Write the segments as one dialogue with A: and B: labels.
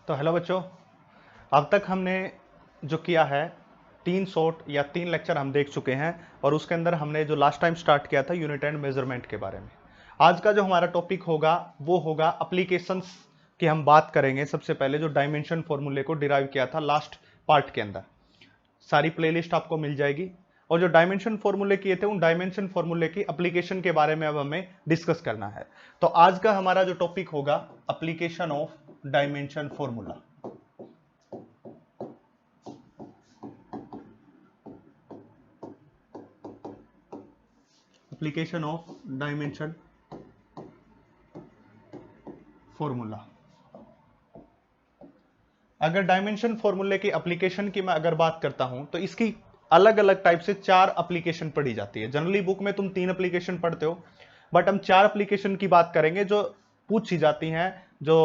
A: तो हेलो बच्चों, अब तक हमने जो किया है 3 शॉर्ट या 3 लेक्चर हम देख चुके हैं और उसके अंदर हमने जो लास्ट टाइम स्टार्ट किया था यूनिट एंड मेजरमेंट के बारे में। आज का जो हमारा टॉपिक होगा वो होगा एप्लीकेशंस की हम बात करेंगे। सबसे पहले जो डायमेंशन फॉर्मूले को डिराइव किया था लास्ट पार्ट के अंदर, सारी प्लेलिस्ट आपको मिल जाएगी। और जो डायमेंशन फॉर्मूले किए थे उन डायमेंशन फॉर्मूले की एप्लीकेशन के बारे में अब हमें डिस्कस करना है। तो आज का हमारा जो टॉपिक होगा application of dimension formula. Application of dimension formula. अगर डायमेंशन फॉर्मूले की एप्लीकेशन की मैं अगर बात करता हूं तो इसकी अलग अलग टाइप से 4 एप्लीकेशन पढ़ी जाती है। जनरली बुक में तुम 3 एप्लीकेशन पढ़ते हो, बट हम 4 एप्लीकेशन की बात करेंगे जो पूछी जाती हैं। जो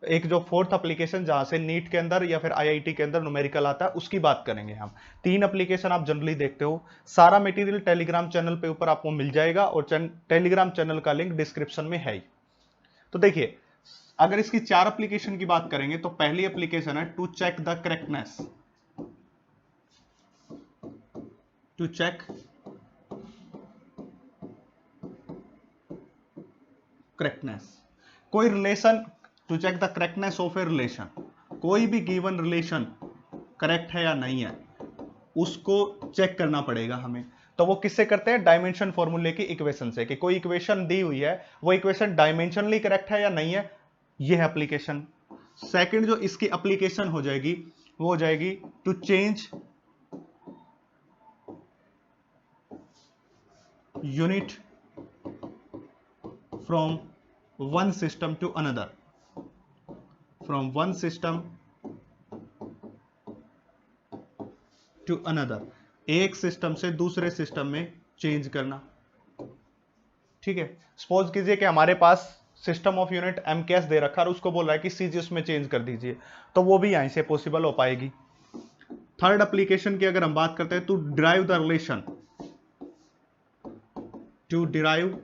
A: एक जो 4th एप्लीकेशन जहां से नीट के अंदर या फिर आईआईटी के अंदर न्यूमेरिकल आता है उसकी बात करेंगे हम। 3 एप्लीकेशन आप जनरली देखते हो। सारा मटेरियल टेलीग्राम चैनल पे ऊपर आपको मिल जाएगा और टेलीग्राम चैनल का लिंक डिस्क्रिप्शन में है ही। तो देखिए, अगर इसकी 4 एप्लीकेशन की बात करेंगे तो पहली एप्लीकेशन है to check the correctness. To check correctness, कोई relation, to check the correctness of a relation. कोई भी गिवन रिलेशन करेक्ट है या नहीं है उसको चेक करना पड़ेगा हमें। तो वो किससे करते हैं? डायमेंशन फॉर्मूले की इक्वेशन से, कि कोई इक्वेशन दी हुई है वो इक्वेशन डायमेंशनली करेक्ट है या नहीं है, ये है एप्लीकेशन। सेकंड जो इसकी एप्लीकेशन हो जाएगी वो हो जाएगी to change unit from one system to another. From one system to another, एक सिस्टम से दूसरे सिस्टम में चेंज करना। ठीक है, सपोज कीजिए कि हमारे पास सिस्टम ऑफ यूनिट एमकेएस दे रखा है और उसको बोल रहा है कि सीजी उसमें चेंज कर दीजिए, तो वो भी यहीं से पॉसिबल हो पाएगी। थर्ड एप्लीकेशन की अगर हम बात करते हैं, to derive the relation, to derive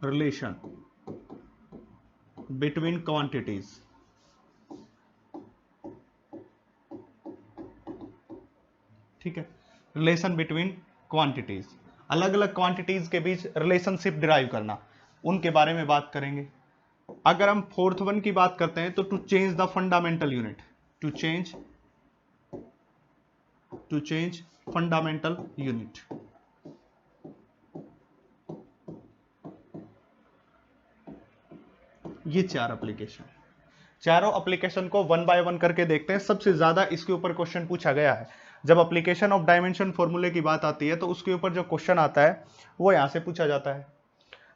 A: relation between quantities. ठीक है, रिलेशन बिटवीन क्वांटिटीज, अलग अलग क्वांटिटीज के बीच रिलेशनशिप डिराइव करना, उनके बारे में बात करेंगे। अगर हम फोर्थ वन की बात करते हैं तो to change the fundamental unit, to change fundamental unit. ये 4 एप्लीकेशन, चारों एप्लीकेशन को वन बाय वन करके देखते हैं। सबसे ज्यादा इसके ऊपर क्वेश्चन पूछा गया है। जब एप्लीकेशन ऑफ डायमेंशन फॉर्मूले की बात आती है तो उसके ऊपर जो क्वेश्चन आता है वो यहां से पूछा जाता है।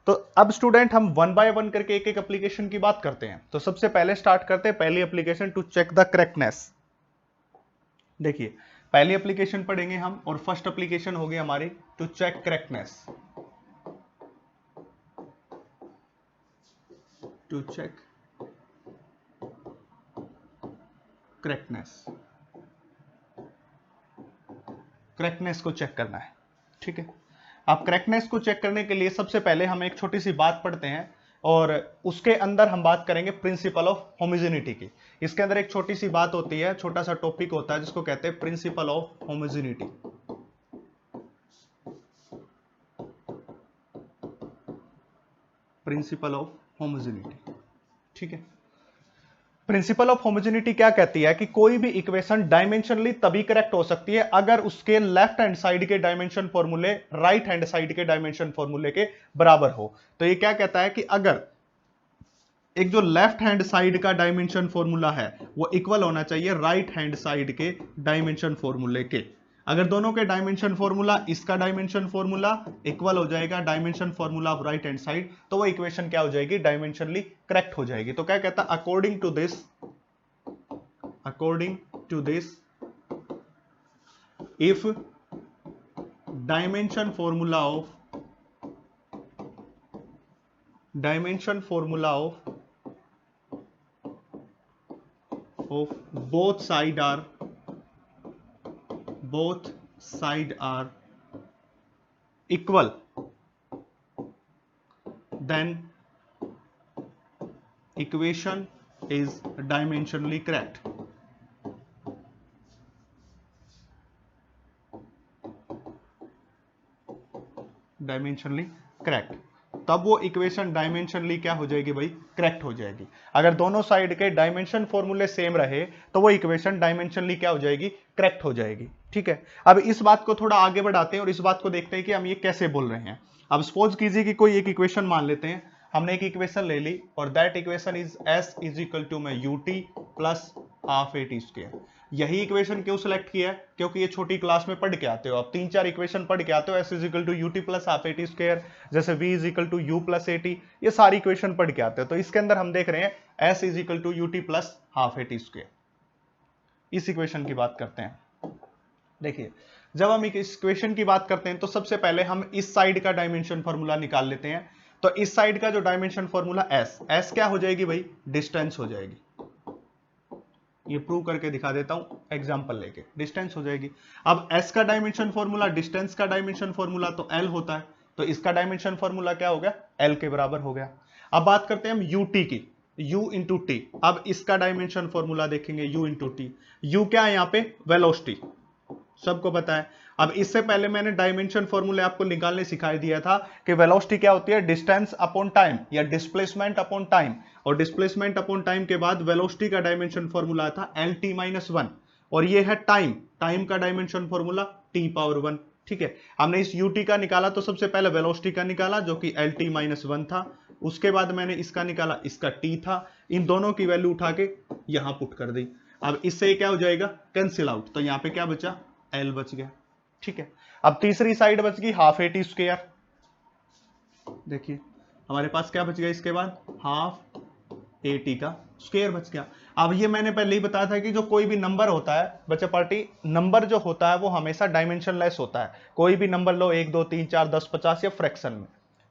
A: तो अब स्टूडेंट हम वन बाय वन करके एक एक एप्लीकेशन की बात करते हैं। तो सबसे पहले स्टार्ट करते हैं पहली application to check the correctness. देखिए, पहली एप्लीकेशन पढ़ेंगे हम और फर्स्ट एप्लीकेशन होगी हमारी to check correctness. To check correctness, correctness को चेक करना है। ठीक है, अब करेक्टनेस को चेक करने के लिए सबसे पहले हम एक छोटी सी बात पढ़ते हैं और उसके अंदर हम बात करेंगे प्रिंसिपल ऑफ होमोजेनिटी की। इसके अंदर एक छोटी सी बात होती है, छोटा सा टॉपिक होता है जिसको कहते हैं principle of homogeneity. Principle of homogeneity. ठीक है, प्रिंसिपल ऑफ होमोजेनिटी क्या कहती है कि कोई भी इक्वेशन डायमेंशनली तभी करेक्ट हो सकती है अगर उसके लेफ्ट हैंड साइड के डायमेंशन फॉर्मूले राइट हैंड साइड के डायमेंशन फॉर्मूले के बराबर हो। तो ये क्या कहता है कि अगर एक जो लेफ्ट हैंड साइड का डायमेंशन फॉर्मूला है वो इक्वल होना चाहिए राइट हैंड साइड के डायमेंशन फॉर्मूले के। अगर दोनों के डायमेंशन फॉर्मूला, इसका डायमेंशन फॉर्मूला इक्वल हो जाएगा dimension formula of right hand side, तो वो इक्वेशन क्या हो जाएगी? डायमेंशनली करेक्ट हो जाएगी। तो क्या कहता है? According to this if dimension formula of both side are equal, then equation is dimensionally correct. Dimensionally correct, तब वो इक्वेशन डायमेंशनली क्या हो जाएगी भाई, करेक्ट हो जाएगी। अगर दोनों साइड के डायमेंशन फॉर्मूले सेम रहे तो वो इक्वेशन डायमेंशनली क्या हो जाएगी, करेक्ट हो जाएगी। ठीक है, अब इस बात को थोड़ा आगे बढ़ाते हैं और इस बात को देखते हैं कि हम ये कैसे बोल रहे हैं। अब सपोज कीजिए कि कोई एक इक्वेशन मान लेते हैं, हमने एक इक्वेशन ले ली और that equation is s is equal to में u t plus half A T square. यही इक्वेशन क्यों सिलेक्ट किया है, क्योंकि ये छोटी क्लास में पढ़ के आते हो, आप 3-4 इक्वेशन पढ़ के आते हो, S is equal to U T plus half A T square, जैसे v is equal to U plus A T, ये सारी इक्वेशन पढ़ के आते हो। तो इसके अंदर हम देख रहे हैं S is equal to U T plus half A T square, इस इक्वेशन की बात करते हैं। देखिए, जब हम इस इक्वेशन की बात करते हैं तो सबसे पहले हम इस साइड का डायमेंशन फॉर्मूला निकाल लेते हैं। तो इस साइड का जो डायमेंशन फॉर्मूला एस क्या हो जाएगी भाई, डिस्टेंस हो जाएगी। ये प्रूव करके दिखा देता हूं एग्जांपल लेके, डिस्टेंस हो जाएगी। अब एस का डायमेंशन फॉर्मूला, डिस्टेंस का डायमेंशन फॉर्मूला तो एल होता है, तो इसका डायमेंशन फॉर्मूला क्या हो गया, एल के बराबर हो गया। अब बात करते हैं हम यूटी की, u इंटू टी। अब इसका डायमेंशन फॉर्मूला देखेंगे, u इंटू टी। यू क्या है यहाँ पे, वेलोसिटी, सबको पता है। अब इससे पहले मैंने डायमेंशन फॉर्मूले आपको निकालने सिखाई दिया था कि वेलोसिटी क्या होती है, डिस्टेंस अपॉन टाइम या डिस्प्लेसमेंट अपॉन टाइम, और डिस्प्लेसमेंट अपॉन टाइम के बाद वेलोसिटी का डायमेंशन फॉर्मूला था एल टी माइनस वन, और ये है टाइम, टाइम का dimension formula T power one. ठीक है, हमने इस यूटी का निकाला तो सबसे पहले वेलोसिटी का निकाला जो कि एल टी माइनस वन था, उसके बाद मैंने इसका निकाला, इसका टी था, इन दोनों की वैल्यू उठा के यहां पुट कर दी। अब इससे क्या हो जाएगा, कैंसिल आउट, तो यहां पे क्या बचा, एल बच गया। ठीक है, अब तीसरी साइड बच गई हाफ ए टी स्क्वायर। देखिए हमारे पास क्या बच गया, इसके बाद हाफ ए टी का स्क्वायर बच गया। अब ये मैंने पहले ही बताया था कि जो कोई भी नंबर होता है बच्चा पार्टी, नंबर जो होता है वो हमेशा डायमेंशनलेस होता है। कोई भी नंबर लो, 1 2 3 4 10 50 या फ्रैक्शन में,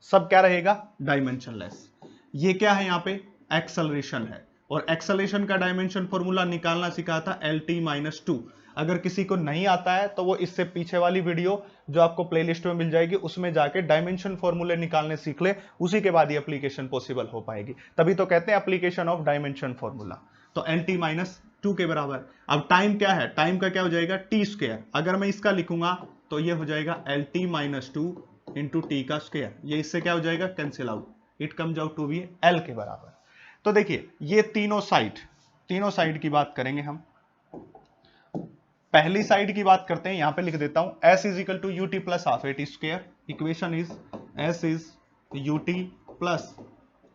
A: सब क्या रहेगा, डायमेंशनलेस। ये क्या है यहाँ पे, एक्सेलरेशन है, और एक्सेलरेशन का डायमेंशन फॉर्मूला निकालना सिखाया था एल टी माइनस टू। अगर किसी को नहीं आता है तो वो इससे पीछे वाली वीडियो जो आपको प्लेलिस्ट में मिल जाएगी उसमें जाके डायमेंशन फॉर्मूले निकालने सीख ले, उसी के बाद ये एप्लीकेशन पॉसिबल हो पाएगी। तभी तो कहते हैं एप्लीकेशन ऑफ डायमेंशन फॉर्मूला। तो एल टी माइनस टू के बराबर। अब टाइम क्या है, टाइम का क्या हो जाएगा, टी स्क्वायर। अगर मैं इसका लिखूंगा तो ये हो जाएगा L T minus two into T का स्क्वायर, ये इससे क्या हो जाएगा, cancel out, it comes out to be L के बराबर। तो देखिए ये तीनों साइड की बात करेंगे हम। पहली साइड की बात करते हैं, यहां पे लिख देता हूं s is equal to U T plus half A T square. Equation is s is U T plus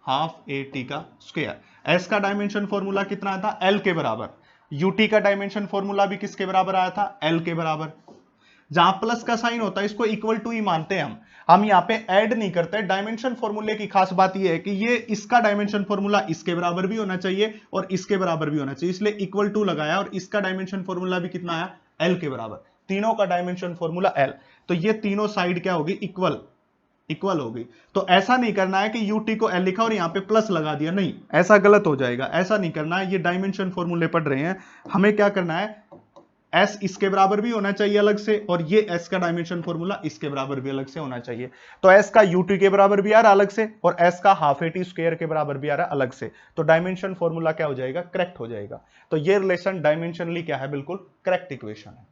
A: half A T का स्क्वायर। s का डायमेंशन फॉर्मूला कितना आया था, l के बराबर। ut का डायमेंशन फॉर्मूला भी किसके बराबर आया था, l के बराबर। जहां प्लस का साइन होता है इसको इक्वल टू ही मानते हैं हम यहाँ पे ऐड नहीं करते। डायमेंशन फॉर्मूले की खास बात यह है कि ये इसका डायमेंशन फॉर्मूला इसके बराबर भी होना चाहिए और इसके बराबर भी होना चाहिए, इसलिए इक्वल टू लगाया, और इसका डायमेंशन फॉर्मूला भी कितना आया, एल के बराबर। तीनों का डायमेंशन फॉर्मूला एल, तो ये तीनों साइड क्या होगी, इक्वल होगी। तो ऐसा नहीं करना है कि यूटी को एल लिखा और यहाँ पे प्लस लगा दिया, नहीं, ऐसा गलत हो जाएगा, ऐसा नहीं करना है। ये डायमेंशन फॉर्मूले पढ़ रहे हैं, हमें क्या करना है, s इसके बराबर भी होना चाहिए अलग से, और ये s का डायमेंशन फॉर्मूला इसके बराबर भी अलग से होना चाहिए। तो s का ut के बराबर भी आ रहा अलग से, और s का हाफ ए टी स्क्वायर के बराबर भी आ रहा अलग से, तो डायमेंशन फॉर्मूला क्या हो जाएगा, करेक्ट हो जाएगा। तो ये रिलेशन डायमेंशनली क्या है, बिल्कुल करेक्ट इक्वेशन है,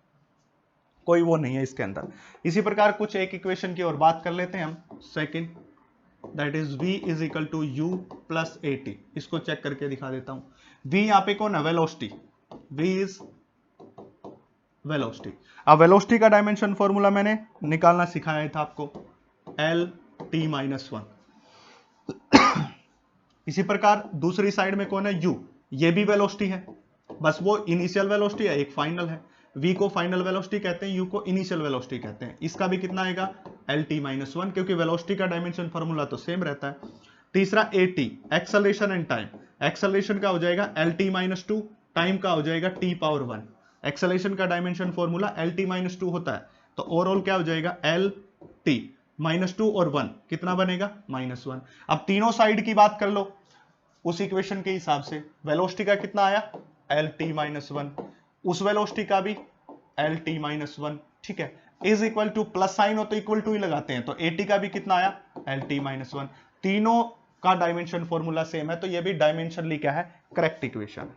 A: कोई वो नहीं है इसके अंदर। इसी प्रकार कुछ एक इक्वेशन की और बात कर लेते हैं हम, second, that is v is equal to u plus A T. इसको चेक करके दिखा देता हूं। v यहाँ पे कौन है, वेलोसिटी, v इज वेलोसिटी। अब वेलोसिटी का डायमेंशन फॉर्मूला मैंने निकालना सिखाया था आपको, एल टी माइनस वन। इसी प्रकार दूसरी साइड में कौन है, u, ये भी वेलोसिटी है, बस वो इनिशियल वेलोसिटी है, एक फाइनल है। v को फाइनल वेलोसिटी कहते हैं, u को इनिशियल वेलोसिटी कहते हैं। इसका भी कितना आएगा, एल टी माइनस वन, क्योंकि वेलोसिटी का डायमेंशन फॉर्मूला तो सेम रहता है। तीसरा A T, acceleration and time. Acceleration का हो जाएगा L T minus to, time का हो जाएगा टी पावर वन। एक्सेलरेशन का dimension formula L T minus to होता है, तो ओवरऑल क्या हो जाएगा, एल टी माइनस टू और वन, कितना बनेगा, माइनस वन। अब तीनों साइड की बात कर लो उस इक्वेशन के हिसाब से, वेलोसिटी का कितना आया, एल टी माइनस वन, उस वेलोसिटी का भी एल टी माइनस वन। ठीक है, is equal to, plus sign हो तो इक्वल टू ही लगाते हैं, तो ए टी का भी कितना आया, एल टी माइनस वन। तीनों का डायमेंशन फॉर्मूला सेम है, तो ये भी डायमेंशनली क्या है, करेक्ट इक्वेशन।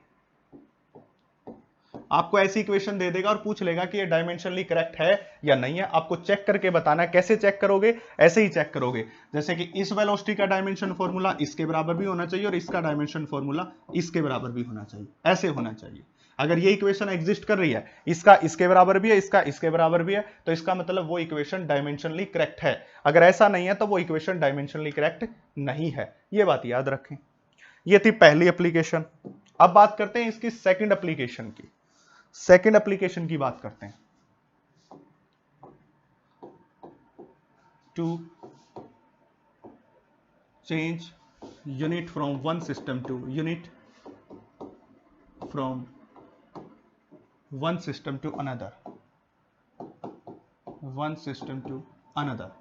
A: आपको ऐसी इक्वेशन दे देगा और पूछ लेगा कि ये डायमेंशनली करेक्ट है या नहीं है, आपको चेक करके बताना है। कैसे चेक करोगे, ऐसे ही चेक करोगे जैसे कि इस वेलोसिटी का डायमेंशन फॉर्मूला इसके बराबर भी होना चाहिए और इसका डायमेंशन फॉर्मूला इसके बराबर भी होना चाहिए, ऐसे होना चाहिए। अगर ये इक्वेशन एग्जिस्ट कर रही है, इसका इसके बराबर भी है, इसका इसके बराबर भी है, तो इसका मतलब वो इक्वेशन डायमेंशनली करेक्ट है। अगर ऐसा नहीं है तो वो इक्वेशन डायमेंशनली करेक्ट नहीं है, ये बात याद रखें। ये थी पहली एप्लीकेशन। अब बात करते हैं इसकी सेकंड एप्लीकेशन की। सेकंड एप्लीकेशन की बात करते हैं। To change unit from one system to unit from one system to another, one system to another,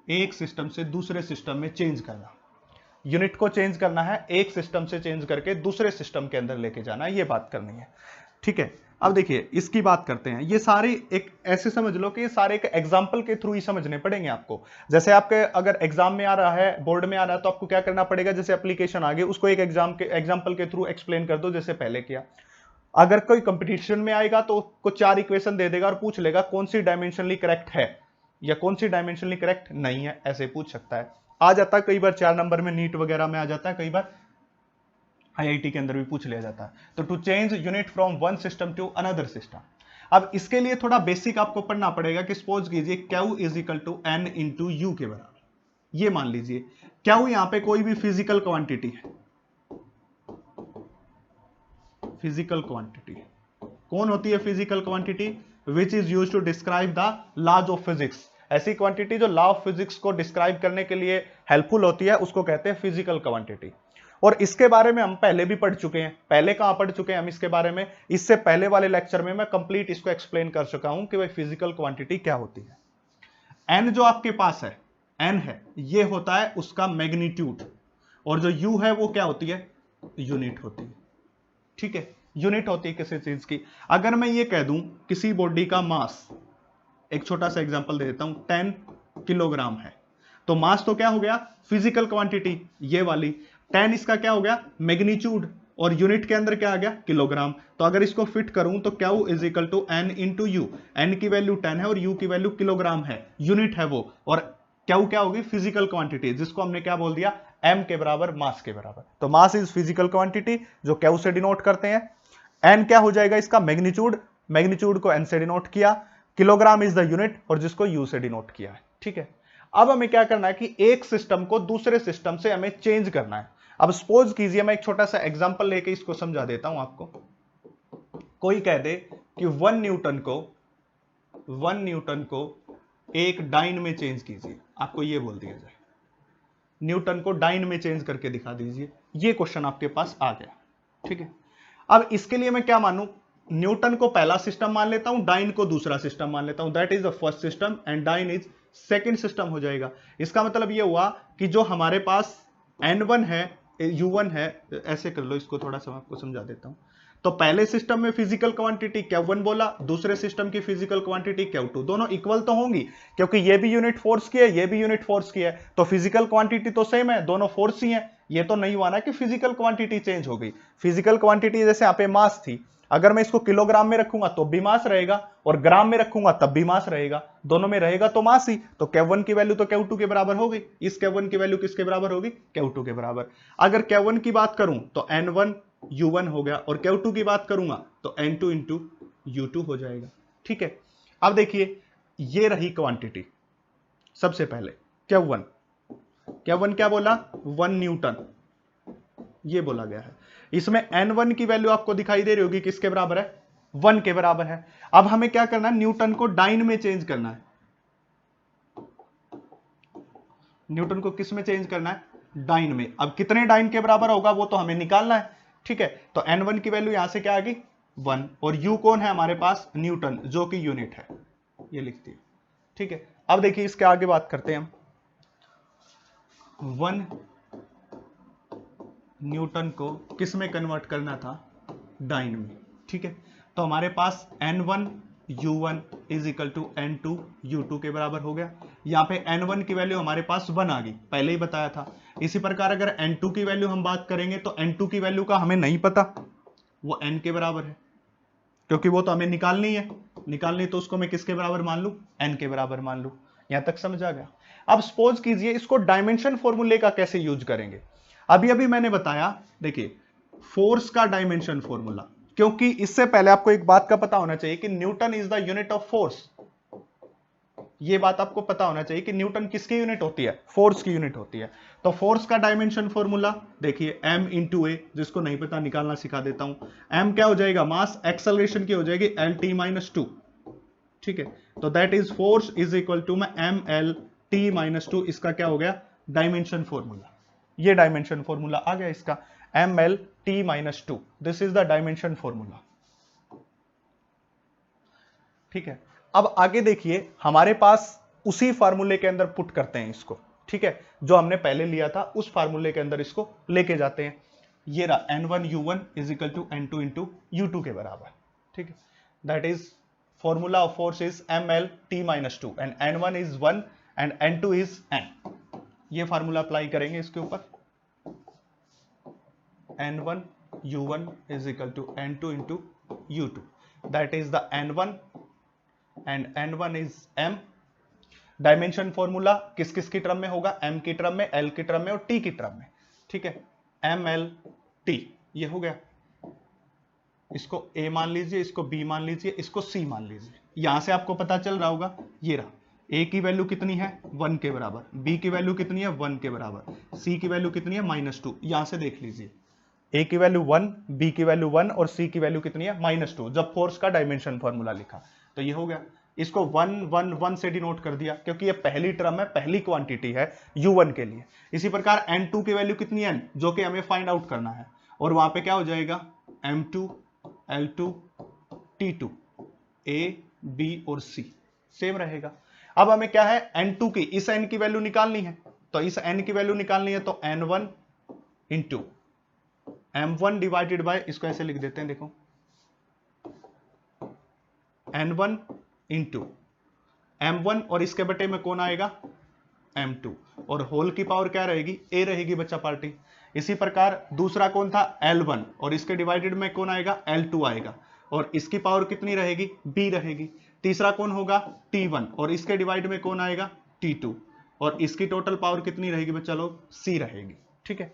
A: एक सिस्टम से दूसरे सिस्टम में चेंज करना। यूनिट को चेंज करना है, एक सिस्टम से चेंज करके दूसरे सिस्टम के अंदर लेके जाना है, ये बात करनी है। ठीक है, अब देखिए इसकी बात करते हैं। ये सारे एक ऐसे समझ लो कि ये सारे एक एग्जांपल के थ्रू ही समझने पड़ेंगे आपको। जैसे आपके अगर एग्जाम में आ रहा है, बोर्ड में आ रहा है, तो आपको क्या करना पड़ेगा, जैसे एप्लीकेशन आ गई उसको एक एग्जाम्पल के थ्रू एक्सप्लेन कर दो, जैसे पहले किया। अगर कोई कंपटीशन में आएगा तो कुछ 4 इक्वेशन दे देगा और पूछ लेगा कौन सी डायमेंशनली करेक्ट है या कौन सी डायमेंशनली करेक्ट नहीं है, ऐसे पूछ सकता है। आ जाता है कई बार 4 नंबर में, नीट वगैरह में आ जाता है, कई बार आईआईटी के अंदर भी पूछ लिया जाता है। तो to change unit from one system to another system. अब इसके लिए थोड़ा बेसिक आपको पढ़ना पड़ेगा कि सपोज कीजिए Q is equal to N into U के बराबर। ये मान लीजिए क्यू यहां पे कोई भी फिजिकल क्वांटिटी है, फिजिकल क्वांटिटी कौन होती है, physical quantity which is use to describe the laws of physics. ऐसी क्वांटिटी जो लॉ ऑफ फिजिक्स को डिस्क्राइब करने के लिए हेल्पफुल होती है, उसको कहते हैं फिजिकल क्वांटिटी। और इसके बारे में हम पहले भी पढ़ चुके हैं। पहले कहां पढ़ चुके हैं हम इसके बारे में, इससे पहले वाले लेक्चर में मैं कंप्लीट इसको एक्सप्लेन कर चुका हूं कि भाई फिजिकल क्वांटिटी क्या होती है। एन जो आपके पास है, एन है, ये होता है उसका मैग्नीट्यूड, और जो यू है वो क्या होती है, यूनिट होती है। ठीक है, यूनिट होती है किसी चीज की। अगर मैं ये कह दूं किसी बॉडी का मास, एक छोटा सा एग्जांपल दे देता हूं, 10 किलोग्राम है, तो मास तो क्या हो गया, फिजिकल क्वांटिटी ये वाली। 10 इसका क्या हो गया, मैग्नीट्यूड, और यूनिट के अंदर क्या आ गया, किलोग्राम। तो अगर इसको फिट करूं तो Q is equal to N into U. N की वैल्यू 10 है और यू की वैल्यू किलोग्राम है, यूनिट है वो, और क्यू क्या होगी, फिजिकल क्वांटिटी, जिसको हमने क्या बोल दिया, एम के बराबर, मास के बराबर। तो मास इज फिजिकल क्वांटिटी जो क्यू से डिनोट करते हैं। एन क्या हो जाएगा इसका, मैग्नीट्यूड, मैग्नीट्यूड को एन से डिनोट किया, किलोग्राम इज द यूनिट और जिसको यू से डिनोट किया है। ठीक है, अब हमें क्या करना है कि एक सिस्टम को दूसरे सिस्टम से हमें चेंज करना है। अब सपोज कीजिए, मैं एक छोटा सा एग्जांपल लेके इसको समझा देता हूं आपको। कोई कह दे कि 1 न्यूटन को एक डाइन में चेंज कीजिए, आपको ये बोल दिया जाए, न्यूटन को डाइन में चेंज करके दिखा दीजिए। ये क्वेश्चन आपके पास आ गया। ठीक है, अब इसके लिए मैं क्या मानूं, न्यूटन को पहला सिस्टम मान लेता हूं, डाइन को दूसरा सिस्टम मान लेता हूं, that is the first system and dyne is second system हो जाएगा। इसका मतलब यह हुआ कि जो हमारे पास N1 है, U1 है, ऐसे कर लो इसको, थोड़ा सा मैं आपको समझा देता हूं। तो पहले सिस्टम में फिजिकल क्वांटिटी Q1 बोला, दूसरे सिस्टम की फिजिकल क्वांटिटी Q2, दोनों इक्वल तो होंगी क्योंकि ये भी यूनिट फोर्स की है, ये भी यूनिट फोर्स की है, तो फिजिकल क्वांटिटी तो सेम है, दोनों फोर्स ही है। ये तो नहीं हुआ ना कि फिजिकल क्वांटिटी चेंज हो गई। फिजिकल क्वांटिटी जैसे यहाँ पे मास थी, अगर मैं इसको किलोग्राम में रखूंगा तो भी मास रहेगा, और ग्राम में रखूंगा तब भी मास रहेगा, दोनों में रहेगा तो मास ही। तो Q1 की वैल्यू तो Q2 के बराबर हो गई, इस Q1 की वैल्यू किसके बराबर होगी, Q2 के बराबर। अगर Q1 की बात करूं तो N1 U1 हो गया, और Q2 की बात करूंगा तो N2 इंटू U2 हो जाएगा। ठीक है, अब देखिए ये रही क्वांटिटी। सबसे पहले Q1 क्या बोला, 1 न्यूटन, ये बोला गया है। इसमें N1 की वैल्यू आपको दिखाई दे रही होगी, किसके बराबर है, 1 के बराबर है। अब हमें क्या करना है, न्यूटन को डाइन में चेंज करना है। न्यूटन को किस में चेंज करना है, डाइन में। अब कितने डाइन के बराबर होगा वो तो हमें निकालना है। ठीक है, तो N1 की वैल्यू यहां से क्या आ गई, 1, और U कौन है हमारे पास, न्यूटन, जो कि यूनिट है, ये लिख दिया। ठीक है, अब देखिए इसके आगे बात करते हैं हम। 1 न्यूटन को किस में कन्वर्ट करना था, डाइन में। ठीक है, तो हमारे पास N1 U1 is equal to N2 U2 के बराबर हो गया। यहाँ पे n1 की वैल्यू हमारे पास 1 आ गई, पहले ही बताया था। इसी प्रकार अगर n2 की वैल्यू हम बात करेंगे तो n2 की वैल्यू का हमें नहीं पता, वो n के बराबर है, क्योंकि वो तो हमें निकालनी है। निकालनी तो उसको मैं किसके बराबर मान लूं, n के बराबर मान लूं। यहां तक समझ आ गया। अब सपोज कीजिए इसको डायमेंशन फॉर्मूले का कैसे यूज करेंगे। अभी अभी मैंने बताया, देखिए फोर्स का डायमेंशन फॉर्मूला, क्योंकि इससे पहले आपको एक बात का पता होना चाहिए कि Newton is the unit of force. ये बात आपको पता होना चाहिए कि न्यूटन किसकी यूनिट होती है, फोर्स की यूनिट होती है। तो फोर्स का डायमेंशन फॉर्मूला देखिए m इंटू ए, जिसको नहीं पता निकालना सिखा देता हूं। m क्या हो जाएगा, मास एक्सेलरेशन की हो जाएगी lt माइनस 2, ठीक है। तो that is force is equal to में ml t माइनस 2, इसका क्या हो गया, डायमेंशन फॉर्मूला। ये डायमेंशन फॉर्मूला आ गया इसका, ml t minus 2, this is the dimension formula, ठीक है। अब आगे देखिए हमारे पास उसी फार्मूले के अंदर पुट करते हैं इसको, ठीक है, जो हमने पहले लिया था उस फार्मूले के अंदर इसको लेके जाते हैं। ये रहा n1 u1 is equal to n2 into u2 के बराबर, ठीक है। That is formula of force is ml t minus 2 and n1 is 1 and n2 is n। ये फार्मूला अप्लाई करेंगे इसके ऊपर, n1 u1 is equal to n2 into u2, that is the n1 and n1 is m। Dimension formula किस किस की term में होगा, m की टर्म में, l की टर्म में और t की टर्म में, ठीक है। ml t ये हो गया, इसको a मान लीजिए, इसको b मान लीजिए, इसको c मान लीजिए। यहां से आपको पता चल रहा होगा, ये रहा, a की वैल्यू कितनी है 1 के बराबर, b की वैल्यू कितनी है 1 के बराबर, c की वैल्यू कितनी है -2। यहां से देख लीजिए a की वैल्यू 1, b की वैल्यू 1 और c की वैल्यू कितनी है -2, जब फोर्स का डायमेंशन फॉर्मूला लिखा। तो ये हो गया, इसको 1 1 1 से डिनोट कर दिया, क्योंकि ये पहली टर्म है, पहली क्वांटिटी है u1 के लिए। इसी प्रकार n2 की वैल्यू कितनी है, जो कि हमें फाइंड आउट करना है, और वहां पे क्या हो जाएगा m2 l2 t2 a b और c सेम रहेगा। अब हमें क्या है n2 की, इस n की वैल्यू निकालनी है, तो इस n की वैल्यू निकालनी है तो n1 into m1 divided by, इसको ऐसे लिख देते हैं, देखो n1 इंटू m1 और इसके बटे में कौन आएगा m2, और होल की पावर क्या रहेगी, a रहेगी बच्चा पार्टी। इसी प्रकार दूसरा कौन था l1 और इसके डिवाइडेड में कौन आएगा l2 आएगा, और इसकी पावर कितनी रहेगी b रहेगी। तीसरा कौन होगा t1 और इसके डिवाइड में कौन आएगा t2, और इसकी टोटल पावर कितनी रहेगी बच्चा लोग, c रहेगी, ठीक है।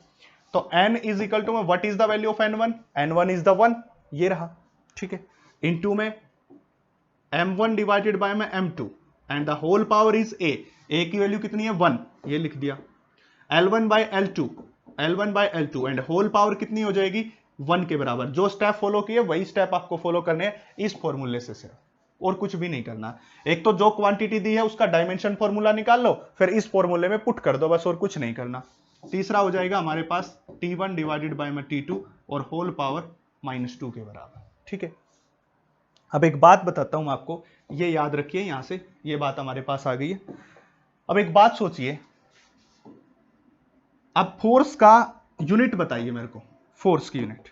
A: तो n इज इक्वल टू में what is the value of n1, n1 is the 1, ये रहा, ठीक है, इनटू में m1 डिवाइडेड बाय में m2 and the whole power is a की वैल्यू कितनी है 1, ये लिख दिया, l1 bye l2 and whole power कितनी हो जाएगी 1 के बराबर। जो स्टेप फॉलो किए वही स्टेप आपको फॉलो करने हैं इस फॉर्मूले से सिर्फ, और कुछ भी नहीं करना। एक तो जो क्वांटिटी दी है उसका डायमेंशन फॉर्मूला निकाल लो, फिर इस फॉर्मूले में पुट कर दो, बस और कुछ नहीं करना। तीसरा हो जाएगा हमारे पास t1 डिवाइडेड बाय में t2 और होल पावर -2 के बराबर, ठीक है। अब एक बात बताता हूं आपको, ये याद रखिए, यहां से ये बात हमारे पास आ गई है। अब एक बात सोचिए, अब फोर्स का यूनिट बताइए मेरे को, फोर्स की यूनिट,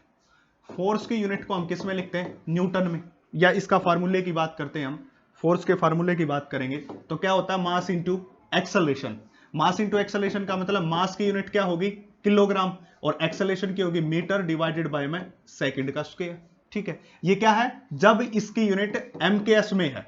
A: फोर्स की यूनिट को हम किस में लिखते हैं, न्यूटन में, या इसका फार्मूले की बात करते हैं हम, फोर्स के फार्मूले की बात करेंगे तो क्या होता है mass into acceleration. Mass into acceleration का मतलब मास की यूनिट क्या होगी किलोग्राम, और एक्सेलरेशन की होगी मीटर डिवाइडेड बाय में सेकंड का स्क्वायर, ठीक है। ये क्या है, जब इसकी यूनिट MKS में है,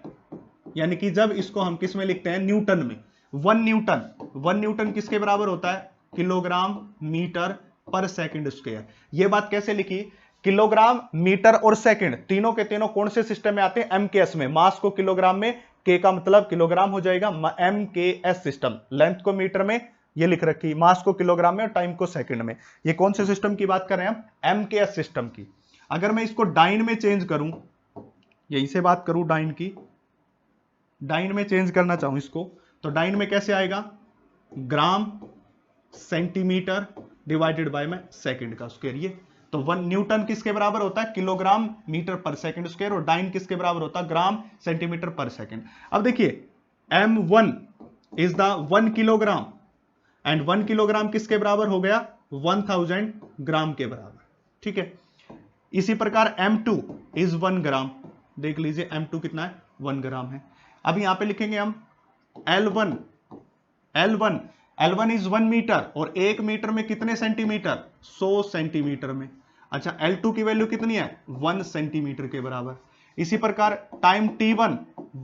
A: यानी कि जब इसको हम किस में लिखते हैं न्यूटन में। 1 न्यूटन किसके बराबर होता है, किलोग्राम मीटर पर सेकंड स्क्वायर। ये बात कैसे लिखी, किलोग्राम मीटर और सेकंड तीनों के तीनों कौन से सिस्टम में आते हैं, MKS में। मास को किलोग्राम में, K का मतलब किलोग्राम हो जाएगा, MKS सिस्टम, लेंथ को मीटर में ये लिख रखी, मास को किलोग्राम में और टाइम को सेकंड में। ये कौन से सिस्टम की बात कर रहे हैं हम, MKS सिस्टम की। अगर मैं इसको डाइन में चेंज करूं, यहीं से बात करूं डाइन की, डाइन में चेंज करना चाहूं इसको, तो डाइन में कैसे आएगा, ग्राम सेंटीमीटर डिवाइडेड बाय में सेकंड का स्क्वायर। ये तो 1 न्यूटन किसके बराबर होता है, किलोग्राम मीटर पर सेकंड स्क्वायर, और डाइन किसके बराबर होता है, ग्राम सेंटीमीटर पर सेकंड। अब देखिए m1 is the 1 kilogram, and 1 kilogram किसके बराबर हो गया 1000 ग्राम के बराबर, ठीक है। इसी प्रकार m2 इज 1 ग्राम, देख लीजिए m2 कितना है 1 ग्राम है। अब यहां पे लिखेंगे हम L1 L1, L1 is 1 metre और 1 मीटर में कितने सेंटीमीटर? 100 सेंटीमीटर में। अच्छा, L2 की वैल्यू कितनी है? 1 सेंटीमीटर के बराबर। इसी प्रकार टाइम T1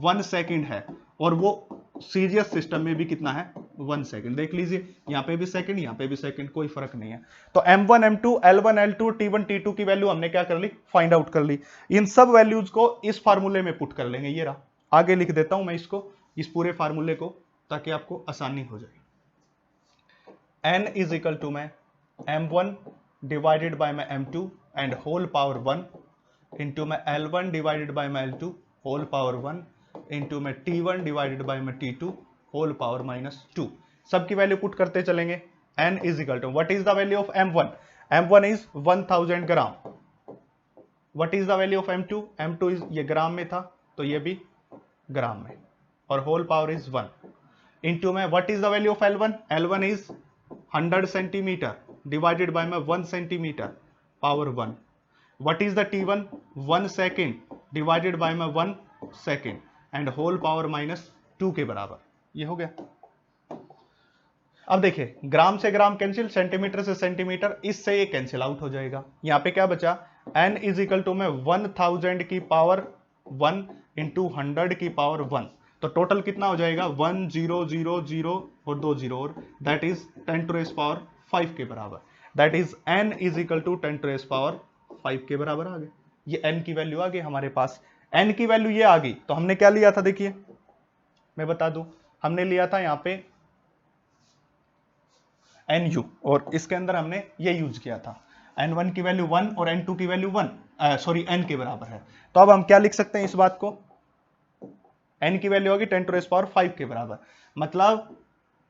A: 1 सेकंड है और वो सीरियस सिस्टम में भी कितना है? 1 सेकंड। देख लीजिए, यहां पे भी सेकंड, यहां पे भी सेकंड, कोई फर्क नहीं है। तो M1 M2 L1 L2 T1 T2 की वैल्यू हमने क्या कर ली? फाइंड आउट कर ली। इन सब वैल्यूज को इस फार्मूले में पुट कर लेंगे। ये रहा, आगे लिख देता हूं मैं इसको, इस पूरे फार्मूले को, ताकि आपको आसानी हो जाए। n इज इक्वल टू मैं M1 डिवाइडेड बाय मैं M2 and whole power 1 into में L1 डिवाइडेड बाय में L2 होल पावर 1 इंटू में T1 डिवाइडेड बाय में T2 होल पावर -2। सबकी वैल्यू पुट करते चलेंगे। n is equal to, what is the value of M1? M1 is 1000 gram. What is the value of M2? M2 is, ये gram में था तो ये भी ग्राम में, और होल पावर इज 1 इंटू में what is the value of L1? L1 is 100 centimetre divided by में 1 centimetre power 1। What is the T1? 1 second divided by में 1 सेकेंड एंड होल पावर -2 के बराबर। ये हो गया। अब देखिए, ग्राम से ग्राम कैंसिल, सेंटीमीटर से सेंटीमीटर, इससे ये कैंसिल आउट हो जाएगा। यहां पे क्या बचा? n इज इक्वल टू में 1000 की पावर 1 इंटू 100 की पावर 1, तो टोटल कितना हो जाएगा? 1000 और 2 जीरो, और that is 10 to raise power 5 के बराबर। That is n is equal to 10 to raise power 5 के बराबर आ गए। ये n की वैल्यू आ गई हमारे पास। n की वैल्यू ये आ गई तो हमने क्या लिया था? देखिए मैं बता दूं, हमने लिया था यहां पे NU, और इसके अंदर हमने ये यूज किया था। N1 की वैल्यू 1 और N2 की वैल्यू 1, सॉरी n के बराबर है। तो अब हम क्या लिख सकते हैं इस बात को? n की वैल्यू होगी 10 टू रेस पावर 5 के बराबर, मतलब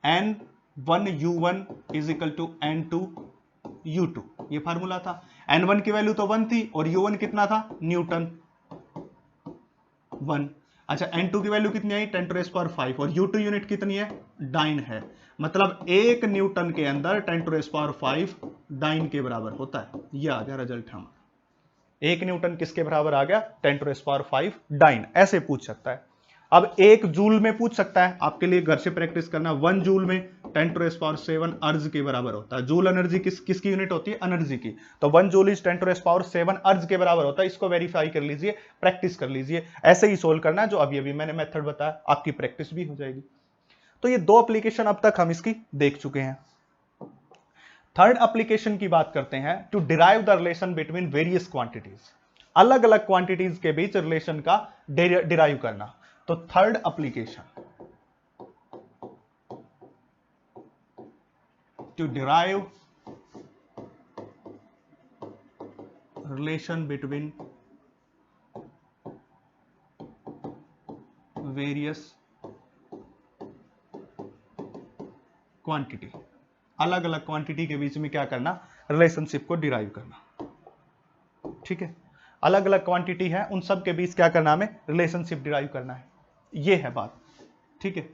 A: N1U1 is equal to N2U2। ये फार्मूला था। N1 की वैल्यू तो 1 थी और U1 कितना था? न्यूटन 1। अच्छा, N2 की वैल्यू कितनी आई? 10 टू रेस पावर 5, और U2 यूनिट कितनी है? डाइन है। मतलब 1 न्यूटन के अंदर 10 टू रेस पावर 5 डाइन के बराबर होता है। ये आ गया रिजल्ट हमारा। 1 न्यूटन किसके बराबर आ गया? 10 टू रेस पावर 5 डाइन। ऐसे पूछ सकता है। अब 1 जूल में पूछ सकता है, आपके लिए घर से प्रैक्टिस करना। 1 जूल में 10 टू रेस पावर 7 अर्ज के बराबर होता है। जूल एनर्जी किसकी यूनिट होती है? एनर्जी की। तो 1 joule is 10 to raise power 7 erg के बराबर होता है। इसको वेरीफाई कर लीजिए, प्रैक्टिस कर लीजिए। ऐसे ही सोल्व करना है जो अभी अभी मैंने मेथड बताया, आपकी प्रैक्टिस भी हो जाएगी। तो ये 2 एप्लीकेशन अब तक हम इसकी देख चुके हैं। थर्ड एप्लीकेशन की बात करते हैं, to derive the relation between various quantities. अलग अलग क्वांटिटीज के बीच रिलेशन का डिराइव करना। तो third application, to derive relation between various quantity. अलग अलग क्वांटिटी के बीच में क्या करना? रिलेशनशिप को डिराइव करना। ठीक है, अलग अलग क्वांटिटी है, उन सब के बीच क्या करना? हमें रिलेशनशिप डिराइव करना है। ये है बात। ठीक है,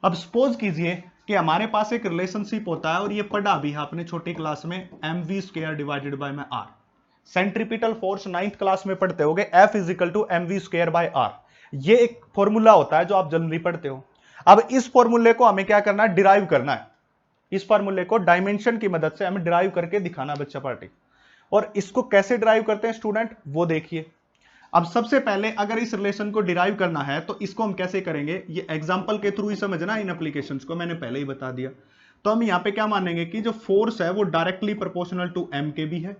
A: अब सपोज कीजिए कि हमारे पास एक रिलेशनशिप होता है, और ये पढ़ा भी है आपने छोटी क्लास में, mv² डिवाइडेड बाय में r। Centripetal force 9th class में पढ़ते होगे, F is equal to mv² by r। ये एक फॉर्मूला होता है जो आप जनरली पढ़ते हो। अब इस फॉर्मूले को हमें क्या करना है? डिराइव करना है। इस फॉर्मूले को डायमेंशन की मदद से हमें डिराइव करके दिखाना बच्चा पार्टी। और इसको कैसे डिराइव करते हैं स्टूडेंट, वो देखिए। अब सबसे पहले अगर इस रिलेशन को डिराइव करना है तो इसको हम कैसे करेंगे? ये एग्जांपल के थ्रू ही समझना, इन एप्लीकेशंस को मैंने पहले ही बता दिया। तो हम यहां पे क्या मानेंगे कि जो फोर्स है वो डायरेक्टली प्रोपोर्शनल टू m के भी है,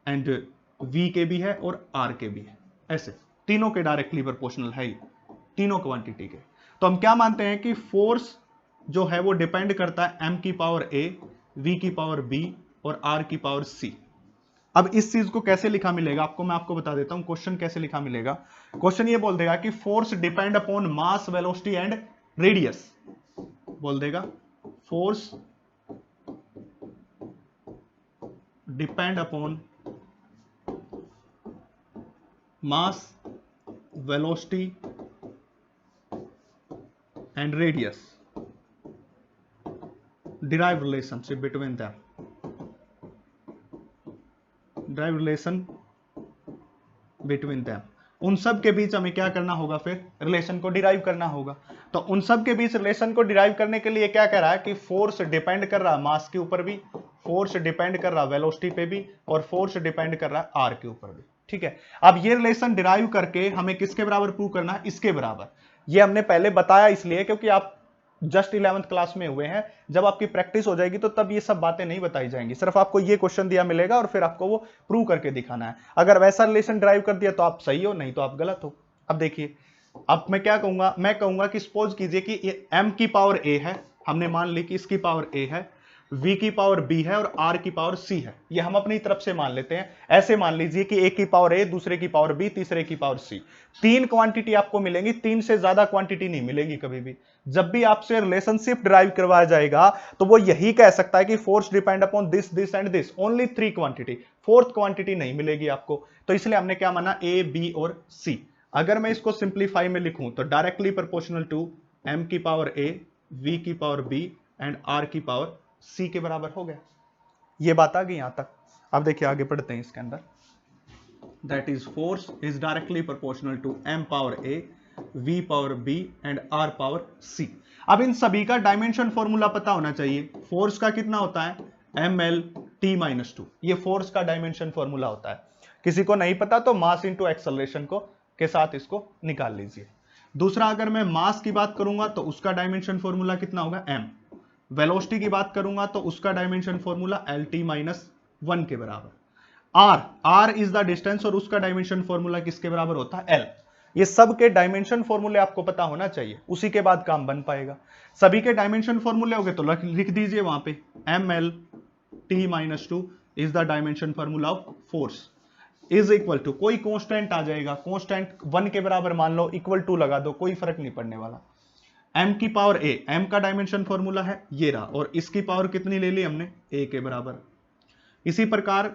A: एंड v के भी है, और r के भी है। ऐसे तीनों के डायरेक्टली प्रोपोर्शनल है, तीनों क्वांटिटी के। तो हम क्या मानते हैं कि फोर्स जो है वो डिपेंड करता है m की पावर a, v की पावर b और r की पावर c। अब इस चीज को कैसे लिखा मिलेगा आपको, मैं आपको बता देता हूं। क्वेश्चन कैसे लिखा मिलेगा? क्वेश्चन ये बोल देगा कि force depend upon mass, velocity and radius. बोल देगा force depend upon mass, velocity and radius, derive relationship between them, derive relation between them। उन सब के बीच हमें क्या करना होगा, फिर रिलेशन को डिराइव करना होगा। तो उन सब के बीच रिलेशन को डिराइव करने के लिए क्या कह रहा है कि फोर्स डिपेंड कर रहा है मास के ऊपर भी, फोर्स डिपेंड कर रहा है वेलोसिटी पे भी, और फोर्स डिपेंड कर रहा है आर के ऊपर भी। ठीक है, अब ये रिलेशन डिराइव करके हमें किसके बराबर प्रूव करना है, इसके बराबर। ये हमने पहले बताया इसलिए क्योंकि आप जस्ट 11th क्लास में हुए हैं, जब आपकी प्रैक्टिस हो जाएगी तो तब ये सब बातें नहीं बताई जाएंगी, सिर्फ आपको ये क्वेश्चन दिया मिलेगा और फिर आपको वो प्रूव करके दिखाना है। अगर वैसा रिलेशन ड्राइव कर दिया तो आप सही हो, नहीं तो आप गलत हो। अब देखिए, अब मैं क्या कहूंगा, मैं कहूंगा कि सपोज कीजिए कि ये m की पावर a है, हमने मान ली कि इसकी पावर a है, v की पावर b है और r की पावर c है। ये हम अपनी तरफ से मान लेते हैं। ऐसे मान लीजिए कि एक की पावर a, दूसरे की पावर b, तीसरे की पावर c। तीन क्वांटिटी आपको मिलेंगी, तीन से ज्यादा क्वांटिटी नहीं मिलेगी कभी भी। जब भी आपसे रिलेशनशिप डिराइव करवाया जाएगा तो वो यही कह सकता है कि force depend upon this this and this, only three quantity, fourth quantity नहीं मिलेगी आपको। तो इसलिए हमने क्या माना, a, b और c। अगर मैं इसको सिंप्लीफाई में लिखूं तो डायरेक्टली प्रोपोर्शनल टू m की पावर a, v की पावर b एंड r की पावर c के बराबर हो गया। ये बात आ गई यहां तक। अब देखिए आगे पढ़ते हैं इसके अंदर। That is force is directly proportional to m power a, v power b and r power c। अब इन सभी का डायमेंशन फॉर्मूला पता होना चाहिए। फोर्स का कितना होता है, ml(t-2), ये फोर्स का डायमेंशन फॉर्मूला होता है। किसी को नहीं पता तो मास इंटू एक्सेलरेशन को के साथ इसको निकाल लीजिए। दूसरा, अगर मैं मास की बात करूंगा तो उसका डायमेंशन फॉर्मूला कितना होगा, m। वेलोसिटी की बात करूंगा तो उसका डायमेंशन फॉर्मूला lt-1 के बराबर। r इज द डिस्टेंस और उसका डायमेंशन फॉर्मूला किसके बराबर होता है, l। ये सब के डायमेंशन फॉर्मूले आपको पता होना चाहिए, उसी के बाद काम बन पाएगा। सभी के डायमेंशन फॉर्मूले हो गए तो लिख दीजिए वहां पे mlt-2 is the dimension formula of force is equal to, कोई कांस्टेंट आ जाएगा, कांस्टेंट 1 के बराबर मान लो, इक्वल टू लगा दो, कोई फर्क नहीं पड़ने वाला। m की पावर a, m का डायमेंशन फॉर्मूला है ये रहा, और इसकी पावर कितनी ले ली हमने, a के बराबर। इसी प्रकार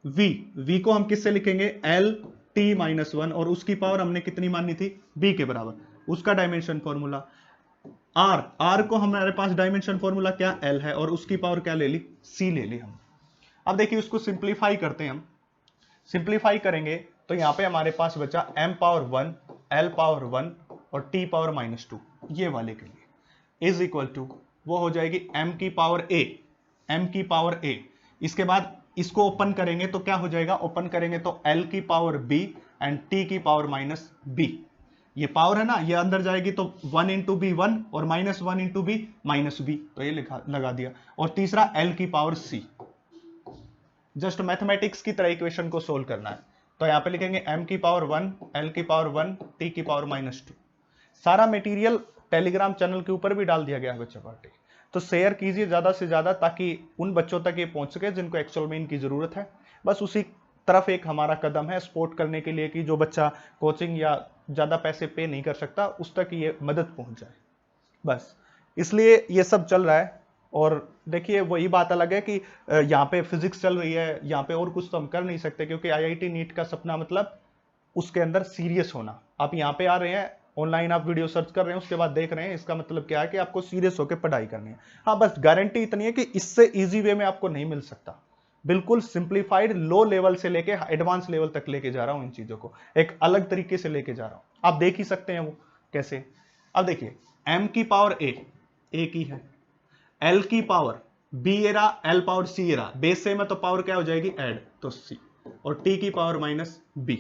A: v को हम किससे लिखेंगे, lt-1, और उसकी पावर हमने कितनी मानी थी, b के बराबर, उसका डायमेंशन फॉर्मूला। r को हमारे पास डायमेंशन फॉर्मूला क्या, l है, और उसकी पावर क्या ले ली, c ले ली हम। अब देखिए उसको सिंप्लीफाई करते हैं हम। सिंप्लीफाई करेंगे तो यहां पे हमारे पास बचा m पावर 1, l पावर 1 और t पावर -2, ये वाले के लिए इज इक्वल टू, वो हो जाएगी m की पावर a, m की पावर a। इसके बाद इसको ओपन करेंगे तो क्या हो जाएगा, ओपन करेंगे तो l की पावर b एंड t की पावर -b। ये पावर है ना, ये अंदर जाएगी तो 1 इंटू बी 1 और -1 इंटू बी -b, तो ये लगा दिया। और तीसरा l की पावर c। जस्ट मैथमेटिक्स की तरह इक्वेशन को सोल्व करना है, तो यहां पे लिखेंगे m की पावर 1, l की पावर 1, t की पावर -2। सारा मटेरियल टेलीग्राम चैनल के ऊपर भी डाल दिया गया है बच्चों पार्टी, तो शेयर कीजिए ज्यादा से ज्यादा ताकि उन बच्चों तक ये पहुंच सके जिनको एक्चुअल में इनकी जरूरत है। बस उसी तरफ एक हमारा कदम है सपोर्ट करने के लिए कि जो बच्चा कोचिंग या ज्यादा पैसे पे नहीं कर सकता उस तक ये मदद पहुंच जाए, बस इसलिए ये सब चल रहा है। और देखिए वही बात अलग है कि यहाँ पे फिजिक्स चल रही है, यहाँ पे और कुछ तो हम कर नहीं सकते, क्योंकि आईआईटी नीट का सपना मतलब उसके अंदर सीरियस होना। आप यहाँ पे आ रहे हैं, ऑनलाइन आप वीडियो सर्च कर रहे हैं, उसके बाद देख रहे हैं, इसका मतलब क्या है कि आपको सीरियस होकर पढ़ाई करनी है। हाँ, बस गारंटी इतनी है कि इससे इजी वे में आपको नहीं मिल सकता। बिल्कुल सिंप्लीफाइड लो लेवल से लेके एडवांस लेवल तक लेके जा रहा हूं, इन चीजों को एक अलग तरीके से लेके जा रहा हूं। आप देख ही सकते हैं वो कैसे। अब देखिए m की पावर a की है, l की पावर b ए रहा, l पावर c ए रहा, बेस सेम है तो पावर क्या हो जाएगी ऐड, तो c, और t की पावर -b,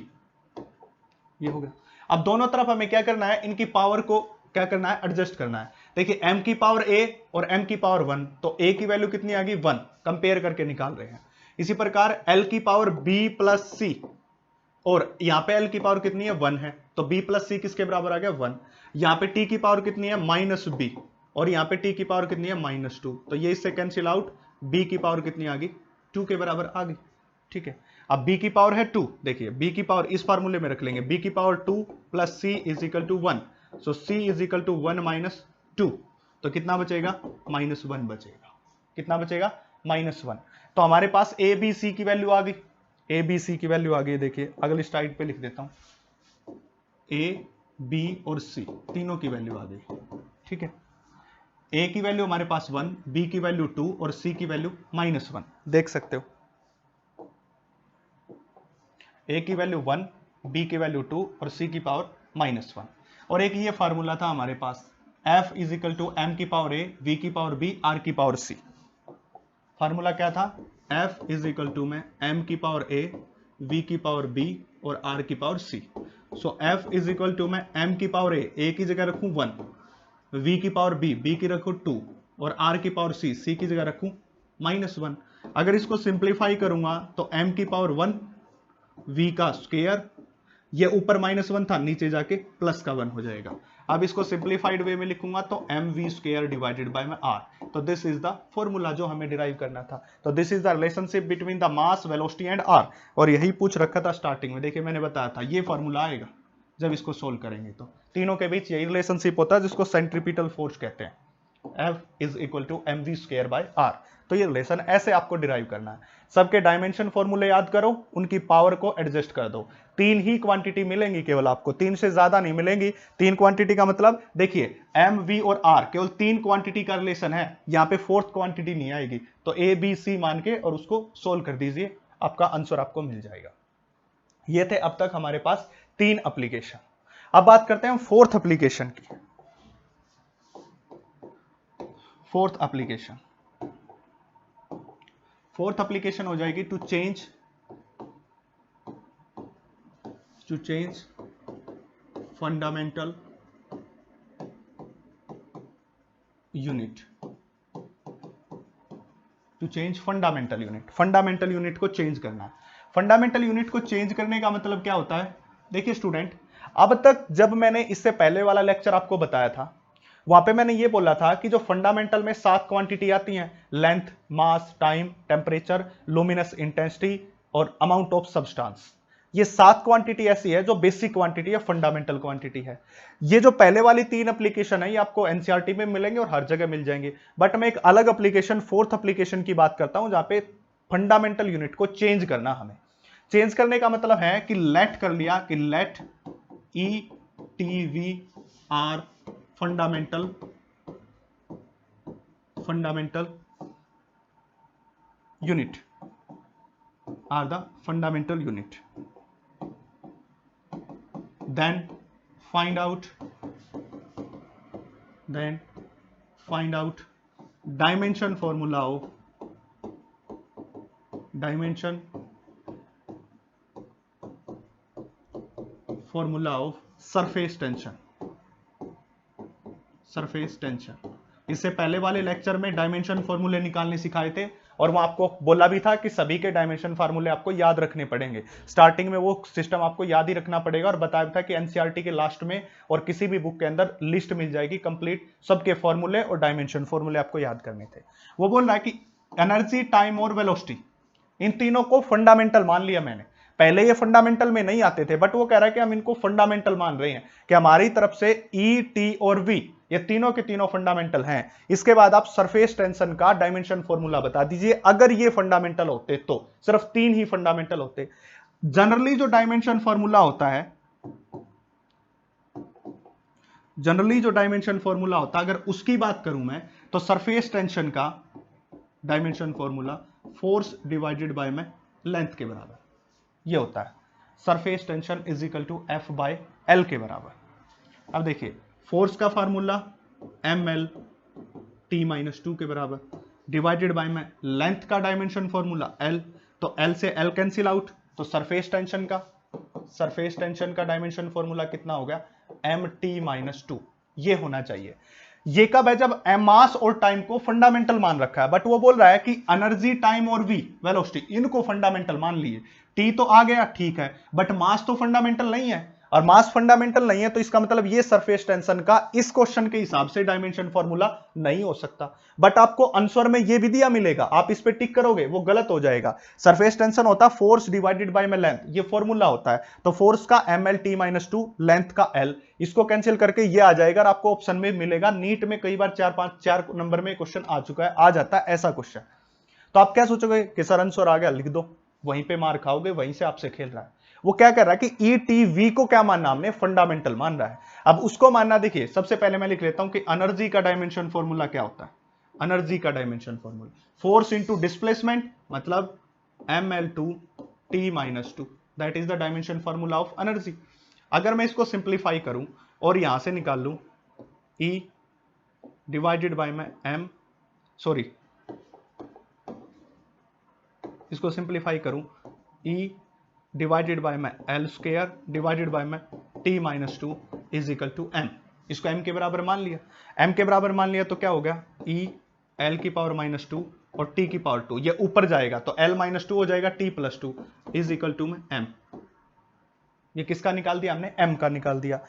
A: ये हो गया। अब दोनों तरफ हमें क्या करना है, इनकी पावर को क्या करना है, एडजस्ट करना है। देखिए m की पावर a और m की पावर 1, तो a की वैल्यू कितनी आ गई 1, कंपेयर करके निकाल रहे हैं। इसी प्रकार l की पावर b प्लस c, और यहां पे l की पावर कितनी है 1 है, तो b प्लस c किसके बराबर आ गया 1। यहां पे t की पावर कितनी है -b, और यहां पे t की पावर कितनी है -2, तो ये इससे कैंसिल आउट, b की पावर कितनी आ गई 2 के बराबर आ गई। ठीक है, अब b की पावर है 2, देखिए b की पावर इस फार्मूले में रख लेंगे, b की power 2 plus c is equal to 1, so c is equal to 1 -2, तो कितना बचेगा -1 बचेगा। कितना बचेगा -1। तो हमारे पास a b c की वैल्यू आ गई, a b c की वैल्यू आ गई। देखिए अगली स्लाइड पे लिख देता हूं, a b और c तीनों की वैल्यू आ गई। ठीक है, a की वैल्यू हमारे पास 1, b की वैल्यू 2 और c की वैल्यू -1, देख सकते हो। a की वैल्यू 1, b की वैल्यू 2 और c की पावर -1। और एक ये फार्मूला था हमारे पास, f is equal to m की पावर a, v की पावर b, r की पावर c। फार्मूला क्या था? f इज इक्वल टू में m की पावर a, v की पावर b और r की power c। So f is equal to में m की पावर a की जगह रखूं 1, v की पावर b की रखूं 2 और r की पावर c की जगह रखूं -1। अगर इसको सिंप्लीफाई करूंगा तो m की पावर 1, v का स्क्वायर, ये ऊपर -1 था, नीचे जाके प्लस का 1 हो जाएगा। अब इसको सिंप्लीफाइड वे में लिखूंगा तो mv² डिवाइडेड बाय में r। तो दिस इज द फॉर्मूला जो हमें डिराइव करना था। तो this is the relationship between the mass, velocity and r। और यही पूछ रखा था स्टार्टिंग में, देखिए मैंने बताया था ये फॉर्मूला आएगा जब इसको सोल्व करेंगे। तो तीनों के बीच यही रिलेशनशिप होता है जिसको सेंट्रीपिटल फोर्स कहते हैं। F is equal to mv² by r। तो ये रिलेशन ऐसे आपको डिराइव करना है। सबके डायमेंशन फॉर्मूले याद करो, उनकी पावर को एडजस्ट कर दो। 3 ही क्वांटिटी मिलेंगी केवल आपको, 3 से ज्यादा नहीं मिलेंगी। 3 क्वांटिटी का मतलब देखिए m, v और r केवल 3 क्वांटिटी का रिलेशन है, यहां पे 4th क्वांटिटी नहीं आएगी। तो a, b, c मान के और उसको सोल्व कर दीजिए, आपका आंसर आपको मिल जाएगा। ये थे अब तक हमारे पास 3 एप्लीकेशन। अब बात करते हैं 4th एप्लीकेशन की। 4th एप्लीकेशन, 4th एप्लीकेशन हो जाएगी to change fundamental unit. To change fundamental unit, fundamental unit को चेंज करना है। फंडामेंटल यूनिट को चेंज करने का मतलब क्या होता है? देखिए स्टूडेंट, अब तक जब मैंने इससे पहले वाला लेक्चर आपको बताया था, वहां पे मैंने ये बोला था कि जो फंडामेंटल में 7 क्वांटिटी आती हैं, लेंथ, मास, टाइम, टेम्परेचर, लुमिनस इंटेंसिटी और अमाउंट ऑफ सब्सटेंस, ये 7 क्वांटिटी ऐसी है जो बेसिक क्वांटिटी है, फंडामेंटल क्वांटिटी है। ये जो पहले वाली 3 एप्लीकेशन है ये आपको एनसीईआरटी में मिलेंगे और हर जगह मिल जाएंगे। बट मैं एक अलग एप्लीकेशन, 4th एप्लीकेशन की बात करता हूं, जहां पे फंडामेंटल यूनिट को चेंज करना। हमें चेंज करने का मतलब है कि लेट कर लिया कि let E T V are fundamental unit, are the fundamental unit. then find out dimension formula of surface tension। इससे पहले वाले लेक्चर में डायमेंशन फॉर्मूले निकालने सिखाए थे और वो आपको बोला भी था कि सभी के डायमेंशन फार्मूले आपको याद रखने पड़ेंगे। स्टार्टिंग में वो सिस्टम आपको याद ही रखना पड़ेगा और बताया था कि एनसीईआरटी के लास्ट में और किसी भी बुक के अंदर लिस्ट मिल जाएगी कंप्लीट, सबके फॉर्मूले और डायमेंशन फॉर्मूले आपको याद करने थे। वो बोल रहा है कि एनर्जी, टाइम और वेलोसिटी, इन तीनों को फंडामेंटल मान लिया मैंने। पहले ये फंडामेंटल में नहीं आते थे, बट वो कह रहा है कि हम इनको फंडामेंटल मान रहे हैं कि हमारी तरफ से ई, टी और वी ये तीनों के तीनों फंडामेंटल हैं। इसके बाद आप सरफेस टेंशन का डायमेंशन फॉर्मूला बता दीजिए। अगर ये फंडामेंटल होते तो सिर्फ 3 ही फंडामेंटल होते। जनरली जो डायमेंशन फॉर्मूला होता है, अगर उसकी बात करूं मैं, तो सरफेस टेंशन का dimension formula force divided by में लेंथ के बराबर ये होता है। Surface tension is equal to F by L के बराबर। अब देखिए फोर्स का फार्मूला ml t-2 के बराबर, डिवाइडेड बाय में लेंथ का डायमेंशन फॉर्मूला l, तो l से l कैंसिल आउट, तो सरफेस टेंशन का डायमेंशन फॉर्मूला कितना हो गया? mt-2 ये होना चाहिए। ये कब है? जब मास और टाइम को फंडामेंटल मान रखा है। बट वो बोल रहा है कि एनर्जी, टाइम और वी, वेलोसिटी, इनको फंडामेंटल मान लिए। टी तो आ गया, ठीक है, बट मास तो फंडामेंटल नहीं है, और मास फंडामेंटल नहीं है, तो इसका मतलब ये सरफेस टेंशन का इस क्वेश्चन के हिसाब से डायमेंशन फॉर्मूला नहीं हो सकता। बट आपको आंसर में ये भी दिया मिलेगा, आप इस पे टिक करोगे वो गलत हो जाएगा। सरफेस टेंशन होता है फोर्स डिवाइडेड बाय में लेंथ, ये फॉर्मूला होता है। तो फोर्स का ml t-2, लेंथ का l, इसको कैंसिल करके ये आ जाएगा और आपको ऑप्शन में मिलेगा। नीट में कई बार 4 नंबर में क्वेश्चन आ चुका है, आ जाता है ऐसा क्वेश्चन। तो आप क्या सोचोगे कि सर आंसर आ गया, लिख दो, वहीं पे मार खाओगे, वहीं से आपसे खेल रहा है। वो क्या कर रहा है कि ई टी वी को क्या मानना, हमने फंडामेंटल मान रहा है। अब उसको मानना, देखिए सबसे पहले मैं लिख लेता हूं कि एनर्जी का डायमेंशन फॉर्मूला क्या होता है। एनर्जी का dimension formula force into displacement, मतलब ml2 t-2, that is the dimension formula of energy. अगर मैं इसको सिंप्लीफाई करूं और यहां से निकाल लूं E डिवाइडेड बाय में m, सॉरी इसको सिंप्लीफाई करूं E डिवाइडेड बाय में L स्क्वायर डिवाइडेड बाय में T minus 2 is equal to m। इसको m के बराबर मान लिया, m के बराबर मान लिया तो क्या हो गया E L की पावर माइनस 2 और T की पावर 2, ये ऊपर जाएगा तो L माइनस 2 हो जाएगा T plus 2 is equal to में m। ये किसका निकाल दिया हमने, m का निकाल दिया।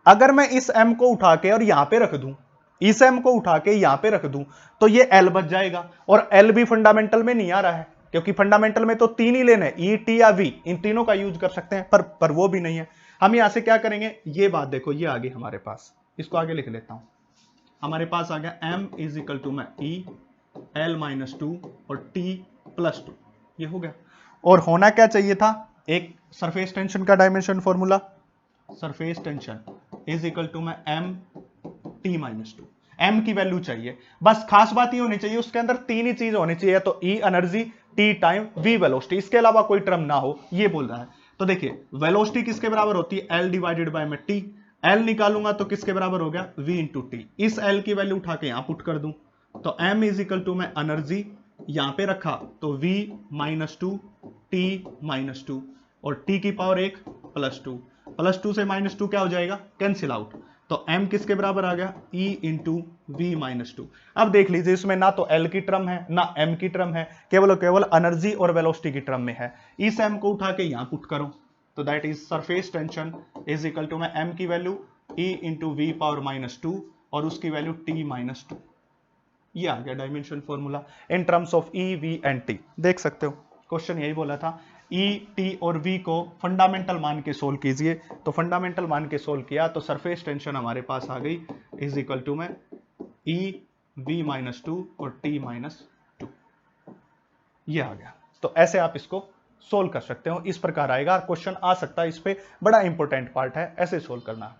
A: अगर मैं इस m को उठा के और यहां पे रख दूं, इस m को उठा के यहां पे रख दूं तो ये L बच जाएगा, और L भी फंडामेंटल में नहीं आ रहा है क्योंकि फंडामेंटल में तो तीन ही लेने E, T या V, इन तीनों का यूज कर सकते हैं, पर वो भी नहीं है। हम यहां से क्या करेंगे, ये बात देखो, ये आ गई हमारे पास, इसको आगे लिख लेता हूं। हमारे पास आ गया m इज इक्वल टू में E L माइनस 2 और T प्लस 2, ये हो गया। और होना क्या चाहिए था, एक सरफेस टेंशन का dimension formula, surface tension is equal to में m T माइनस 2, m की वैल्यू चाहिए। बस खास बात ये होनी चाहिए उसके अंदर तीन ही चीज होनी चाहिए, तो E energy, T time, V velocity, इसके अलावा कोई टर्म ना हो, ये बोल रहा है। तो देखिए वेलोसिटी किसके बराबर होती है, L डिवाइडेड बाय में T, L निकालूंगा तो किसके बराबर हो गया V इंटू टी। इस L की वैल्यू उठा के यहां पुट कर दूं तो m इज इक्वल टू में एनर्जी यहां पे रखा तो V माइनस 2 T माइनस 2 और T की पावर 1 प्लस 2, प्लस 2 से माइनस 2 क्या हो जाएगा, कैंसिल आउट, तो m किसके बराबर आ गया E इंटू वी माइनस 2। अब देख लीजिए इसमें ना तो L की टर्म है ना m की टर्म है, केवल केवल एनर्जी और वेलोसिटी की टर्म में है। इस m को उठा के यहां पुट करो तो that is surface tension is equal to में m की value E into v power minus 2 और उसकी वैल्यू T माइनस 2, ये आ गया dimension formula in terms of E, V and T। देख सकते हो क्वेश्चन यही बोला था, E, T और V को फंडामेंटल मान के सोल्व कीजिए, तो फंडामेंटल मान के सोल्व किया तो सरफेस टेंशन हमारे पास आ गई इज इक्वल टू में E V माइनस 2 और T माइनस 2, ये आ गया। तो ऐसे आप इसको सोल्व कर सकते हो, इस प्रकार आएगा, क्वेश्चन आ सकता है, इस पे बड़ा इंपॉर्टेंट पार्ट है, ऐसे सोल्व करना।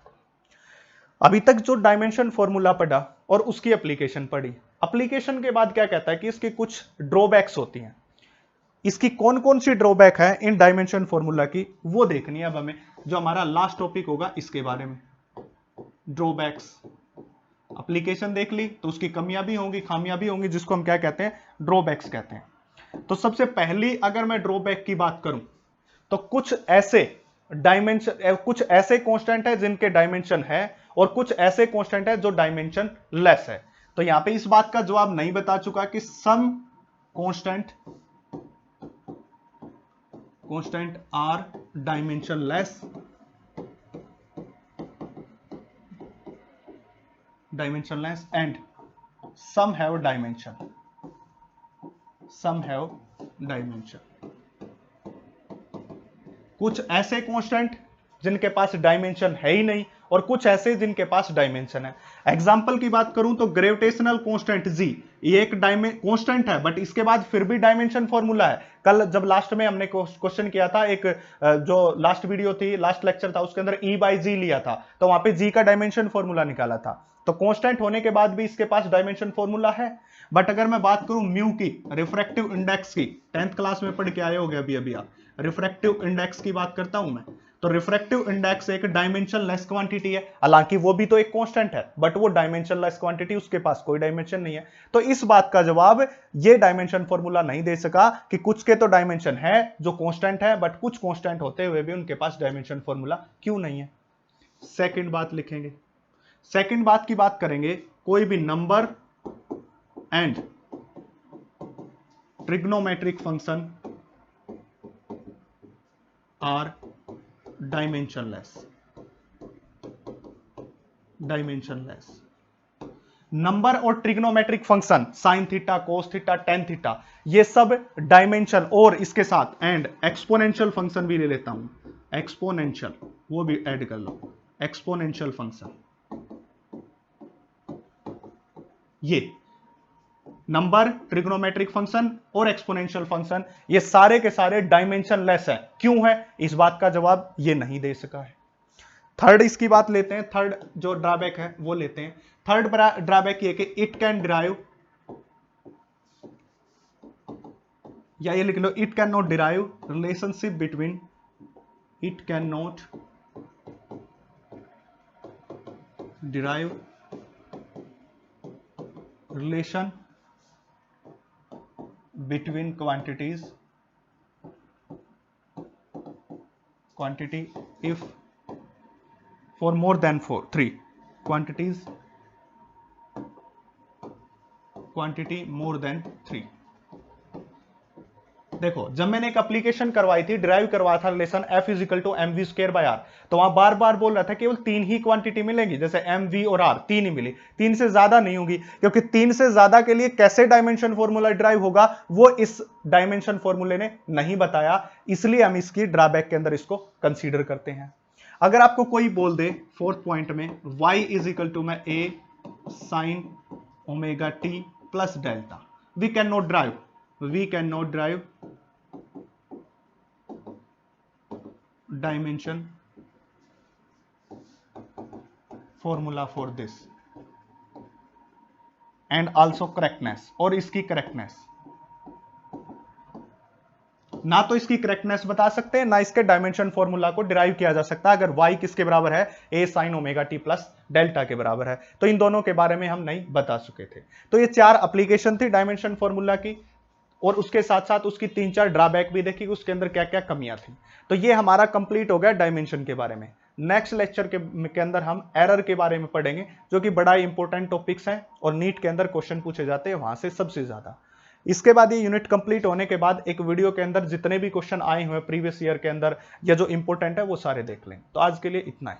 A: अभी तक जो डायमेंशन फॉर्मूला पढ़ा और उसकी एप्लीकेशन पढ़ी, एप्लीकेशन के बाद क्या कहता है कि इसकी कुछ ड्रॉबैक्स होती हैं। इसकी कौन कौन सी ड्रॉबैक है इन डायमेंशन फॉर्मूला की, वो देखनी है अब हमें, जो हमारा लास्ट टॉपिक होगा इसके बारे में। ड्रॉबैक्स, एप्लीकेशन देख ली तो उसकी कमियां भी होंगी खामियां भी होंगी, जिसको हम क्या कहते हैं, ड्रॉबैक्स कहते हैं। तो सबसे पहली अगर मैं ड्रॉबैक की बात करूं तो कुछ ऐसे डायमेंशन, कुछ ऐसे कांस्टेंट है जिनके डायमेंशन है और कुछ ऐसे कांस्टेंट है जो डायमेंशन लेस है। तो यहां पे इस बात का जवाब नहीं बता चुका कि some constant are dimensionless, and some have dimension, कुछ ऐसे कांस्टेंट जिनके पास डायमेंशन है ही नहीं और कुछ ऐसे जिनके पास डायमेंशन है। एग्जांपल की बात करूं तो ग्रेविटेशनल कांस्टेंट G, ये एक कांस्टेंट है बट इसके बाद फिर भी डायमेंशन फॉर्मूला है। कल जब लास्ट में हमने क्वेश्चन किया था, एक जो लास्ट वीडियो थी, लास्ट लेक्चर था, उसके अंदर E/G लिया था, तो वहां पे G का डायमेंशन फॉर्मूला निकाला था। तो कांस्टेंट होने के बाद भी इसके पास डायमेंशन फॉर्मूला है। बट अगर मैं बात करूं म्यू की, रिफ्रैक्टिव इंडेक्स की, 10th क्लास में पढ़ के आए होंगे अभी आप, रिफ्रैक्टिव इंडेक्स की बात करता हूं मैं, तो रिफ्रैक्टिव इंडेक्स एक डायमेंशन लेस क्वांटिटी है, हालांकि वो भी तो एक कांस्टेंट है बट वो डायमेंशन लेस क्वांटिटी, उसके पास कोई डायमेंशन नहीं है। तो इस बात का जवाब ये डायमेंशन फॉर्मूला नहीं दे सका कि कुछ के तो डायमेंशन है जो कांस्टेंट है बट कुछ कांस्टेंट होते हुए भी उनके पास डायमेंशन फॉर्मूला क्यों नहीं है। सेकंड बात लिखेंगे, सेकंड बात की बात करेंगे, कोई भी number and trigonometric function are dimensionless, number और trigonometric function sine theta, cos theta, tan theta, ये सब डायमेंशन, और इसके साथ एंड एक्सपोनेंशियल फंक्शन भी ले लेता हूं, एक्सपोनेंशियल वो भी ऐड कर लो, एक्सपोनेंशियल फंक्शन, ये नंबर, ट्रिग्नोमेट्रिक फंक्शन और एक्सपोनेंशियल फंक्शन, ये सारे के सारे डायमेंशन लेस है। क्यों है, इस बात का जवाब ये नहीं दे सका है। थर्ड इसकी बात लेते हैं, थर्ड जो ड्रॉबैक है वो लेते हैं। थर्ड ड्रॉबैक ये कि इट कैन डिराइव, या ये लिख लो, it can not derive relationship between it cannot derive relation between quantity if for more than 3 quantities quantity more than 3। देखो जब मैंने एक एप्लीकेशन करवाई थी, ड्राइव करवाया था relation F is equal to m v square by r, तो वहां बार बार बोल रहा था केवल 3 ही क्वांटिटी मिलेंगी, जैसे एम वी और आर 3 ही मिली, 3 से ज्यादा नहीं होगी, क्योंकि 3 से ज्यादा के लिए कैसे डायमेंशन फॉर्मूला ड्राइव होगा वो इस डायमेंशन फॉर्मूले ने नहीं बताया, इसलिए हम इसकी ड्रॉबैक के अंदर इसको कंसीडर करते हैं। अगर आपको कोई बोल दे फोर्थ पॉइंट में y इज इक्वल टू में a sine omega t plus delta, we can not derive dimension formula for this and also correctness, और इसकी करेक्टनेस, ना तो इसकी करेक्टनेस बता सकते हैं ना इसके डायमेंशन फॉर्मूला को डिराइव किया जा सकता अगर y किसके बराबर है, a sin omega t plus delta के बराबर है, तो इन दोनों के बारे में हम नहीं बता चुके थे। तो ये 4 एप्लीकेशन थी डायमेंशन फॉर्मूला की, और उसके साथ साथ उसकी 3-4 ड्रॉबैक भी देखी, उसके अंदर क्या क्या कमियां थी। तो ये हमारा कंप्लीट हो गया डायमेंशन के बारे में। नेक्स्ट लेक्चर के अंदर हम एरर के बारे में पढ़ेंगे, जो कि बड़ा इंपॉर्टेंट टॉपिक्स हैं और नीट के अंदर क्वेश्चन पूछे जाते हैं वहां से सबसे ज्यादा। इसके बाद ये यूनिट कंप्लीट होने के बाद एक वीडियो के अंदर जितने भी क्वेश्चन आए हुए प्रीवियस ईयर के अंदर या जो इंपॉर्टेंट है वो सारे देख लें। तो आज के लिए इतना ही।